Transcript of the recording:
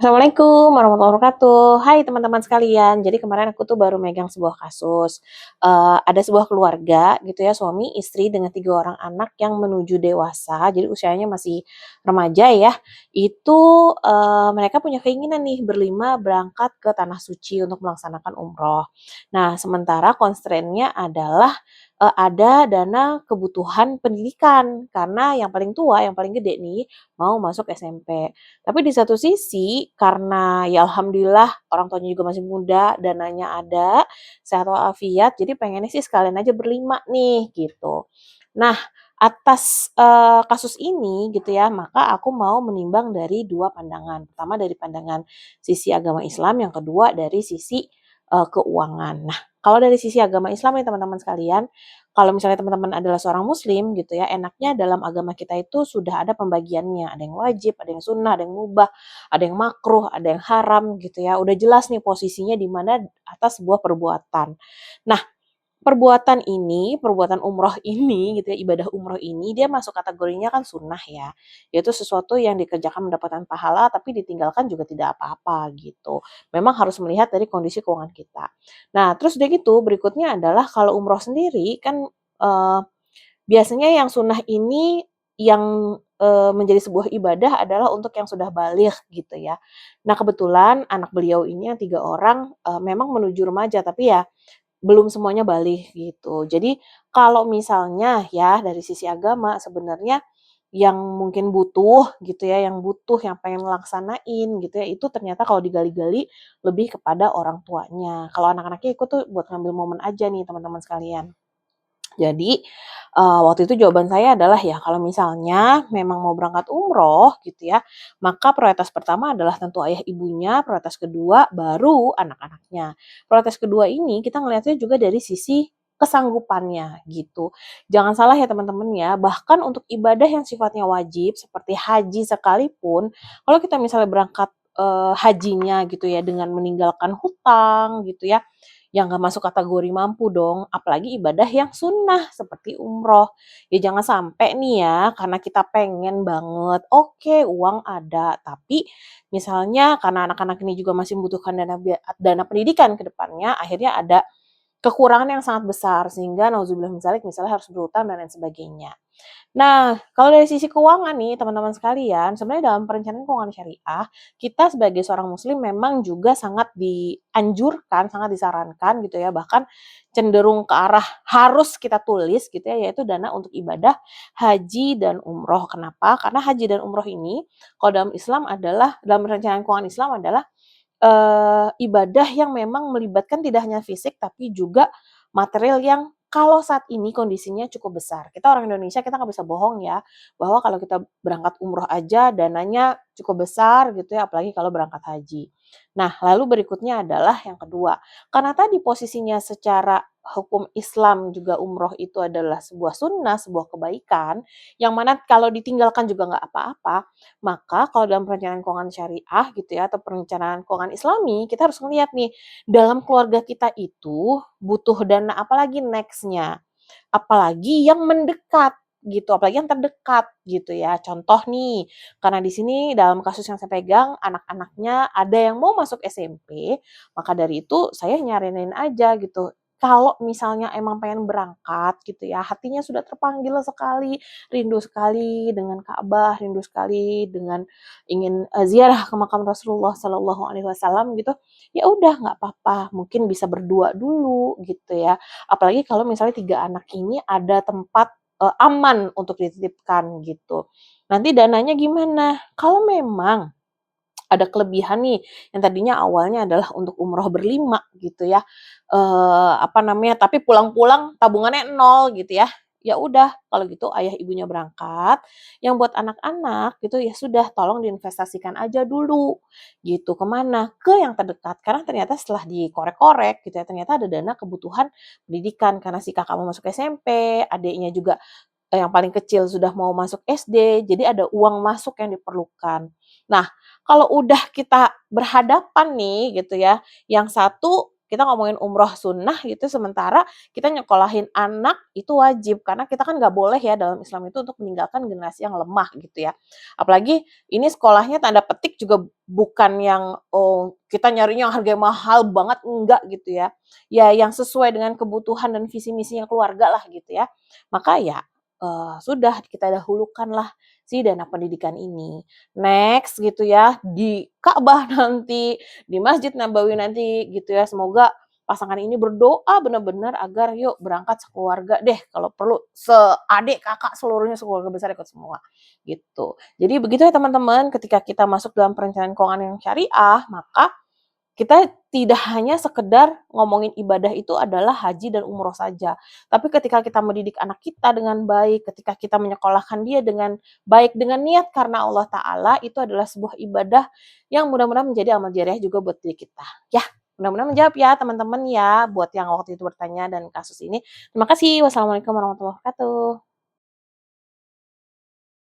Assalamualaikum warahmatullahi wabarakatuh. Hai teman-teman sekalian. Jadi kemarin aku tuh baru megang sebuah kasus. Ada sebuah keluarga gitu ya, suami, istri dengan 3 orang anak yang menuju dewasa, jadi usianya masih remaja ya. Itu, mereka punya keinginan nih berlima berangkat ke tanah suci untuk melaksanakan umroh. Nah, sementara constraint-nya adalah, ada dana kebutuhan pendidikan, karena yang paling tua, yang paling gede nih, mau masuk SMP. Tapi di satu sisi karena ya alhamdulillah orang tuanya juga masih muda, dananya ada, sehat walafiat, jadi pengennya sih sekalian aja berlima nih gitu. Nah, atas, kasus ini gitu ya, maka aku mau menimbang dari 2 pandangan. Pertama dari pandangan sisi agama Islam, yang kedua dari sisi, keuangan. Nah, kalau dari sisi agama Islam ya teman-teman sekalian, kalau misalnya teman-teman adalah seorang muslim gitu ya, enaknya dalam agama kita itu sudah ada pembagiannya, ada yang wajib, ada yang sunnah, ada yang mubah, ada yang makruh, ada yang haram gitu ya. Udah jelas nih posisinya di mana atas sebuah perbuatan. Nah, perbuatan ini, perbuatan umroh ini gitu ya, ibadah umroh ini dia masuk kategorinya kan sunnah ya, yaitu sesuatu yang dikerjakan mendapatkan pahala tapi ditinggalkan juga tidak apa-apa gitu. Memang harus melihat dari kondisi keuangan kita. Nah, terus udah gitu berikutnya adalah kalau umroh sendiri kan, eee, biasanya yang sunnah ini yang, menjadi sebuah ibadah adalah untuk yang sudah baligh gitu ya. Nah, kebetulan anak beliau ini yang 3 orang, memang menuju remaja tapi ya belum semuanya balik gitu. Jadi kalau misalnya ya dari sisi agama sebenarnya yang mungkin butuh gitu ya, yang butuh, yang pengen ngelaksanain gitu ya, itu ternyata kalau digali-gali lebih kepada orang tuanya. Kalau anak-anaknya ikut tuh buat ngambil momen aja nih teman-teman sekalian. Jadi, waktu itu jawaban saya adalah ya kalau misalnya memang mau berangkat umroh gitu ya, maka prioritas pertama adalah tentu ayah ibunya, prioritas kedua baru anak-anaknya. Prioritas kedua ini kita ngelihatnya juga dari sisi kesanggupannya gitu. Jangan salah ya teman-teman ya, bahkan untuk ibadah yang sifatnya wajib seperti haji sekalipun, kalau kita misalnya berangkat, hajinya gitu ya dengan meninggalkan hutang gitu ya, yang nggak masuk kategori mampu dong, apalagi ibadah yang sunnah seperti umroh. Ya jangan sampai nih ya, karena kita pengen banget, oke uang ada, tapi misalnya karena anak-anak ini juga masih membutuhkan dana pendidikan ke depannya, akhirnya ada kekurangan yang sangat besar sehingga nauzubillah min dzalik misalnya harus berhutang dan lain sebagainya. Nah, kalau dari sisi keuangan nih teman-teman sekalian, sebenarnya dalam perencanaan keuangan syariah, kita sebagai seorang muslim memang juga sangat dianjurkan, sangat disarankan gitu ya, bahkan cenderung ke arah harus kita tulis gitu ya, yaitu dana untuk ibadah haji dan umroh. Kenapa? Karena haji dan umroh ini kalau dalam Islam adalah dalam perencanaan keuangan Islam adalah ibadah yang memang melibatkan tidak hanya fisik, tapi juga material yang kalau saat ini kondisinya cukup besar. Kita orang Indonesia, kita nggak bisa bohong ya, bahwa kalau kita berangkat umroh aja dananya cukup besar gitu ya, apalagi kalau berangkat haji. Nah, lalu berikutnya adalah yang kedua, karena tadi posisinya secara hukum Islam juga umroh itu adalah sebuah sunnah, sebuah kebaikan, yang mana kalau ditinggalkan juga nggak apa-apa, maka kalau dalam perencanaan keuangan syariah gitu ya, atau perencanaan keuangan islami, kita harus melihat nih, dalam keluarga kita itu butuh dana apalagi next-nya, apalagi yang mendekat gitu, apalagi yang terdekat gitu ya. Contoh nih, karena di sini dalam kasus yang saya pegang, anak-anaknya ada yang mau masuk SMP, maka dari itu saya nyaranin aja gitu, kalau misalnya emang pengen berangkat gitu ya, hatinya sudah terpanggil rindu sekali dengan Ka'bah, rindu sekali dengan ingin, ziarah ke makam Rasulullah Shallallahu Alaihi Wasallam gitu, ya udah nggak apa-apa, mungkin bisa berdua dulu gitu ya. Apalagi kalau misalnya 3 anak ini ada tempat, aman untuk dititipkan gitu. Nanti dananya gimana? Kalau memang ada kelebihan nih, yang tadinya awalnya adalah untuk umroh berlima gitu ya, apa namanya, tapi pulang-pulang tabungannya nol gitu ya. Ya udah kalau gitu ayah ibunya berangkat, yang buat anak-anak gitu ya sudah tolong diinvestasikan aja dulu gitu. Kemana? Ke yang terdekat, karena ternyata setelah dikorek-korek gitu ya, ternyata ada dana kebutuhan pendidikan karena si kakak mau masuk SMP, adiknya juga yang paling kecil sudah mau masuk SD, jadi ada uang masuk yang diperlukan. Nah, kalau udah kita berhadapan nih gitu ya, yang satu kita ngomongin umroh sunnah gitu, sementara kita nyekolahin anak itu wajib, karena kita kan nggak boleh ya dalam Islam itu untuk meninggalkan generasi yang lemah gitu ya. Apalagi ini sekolahnya tanda petik juga bukan yang, oh kita nyarinya yang harganya mahal banget, enggak gitu ya. Ya yang sesuai dengan kebutuhan dan visi misinya keluarga lah gitu ya. Maka ya, sudah kita dahulukanlah si dana pendidikan ini. Next gitu ya, di Ka'bah nanti, di Masjid Nabawi nanti gitu ya, semoga pasangan ini berdoa benar-benar agar yuk berangkat sekeluarga deh, kalau perlu seadik, kakak, seluruhnya sekeluarga besar ikut semua, gitu. Jadi begitu ya teman-teman, ketika kita masuk dalam perencanaan keuangan yang syariah, maka kita tidak hanya sekedar ngomongin ibadah itu adalah haji dan umroh saja. Tapi ketika kita mendidik anak kita dengan baik, ketika kita menyekolahkan dia dengan baik, dengan niat karena Allah Ta'ala, itu adalah sebuah ibadah yang mudah-mudahan menjadi amal jariah juga buat diri kita. Ya, mudah-mudahan menjawab ya teman-teman ya, buat yang waktu itu bertanya dan kasus ini. Terima kasih. Wassalamualaikum warahmatullahi wabarakatuh.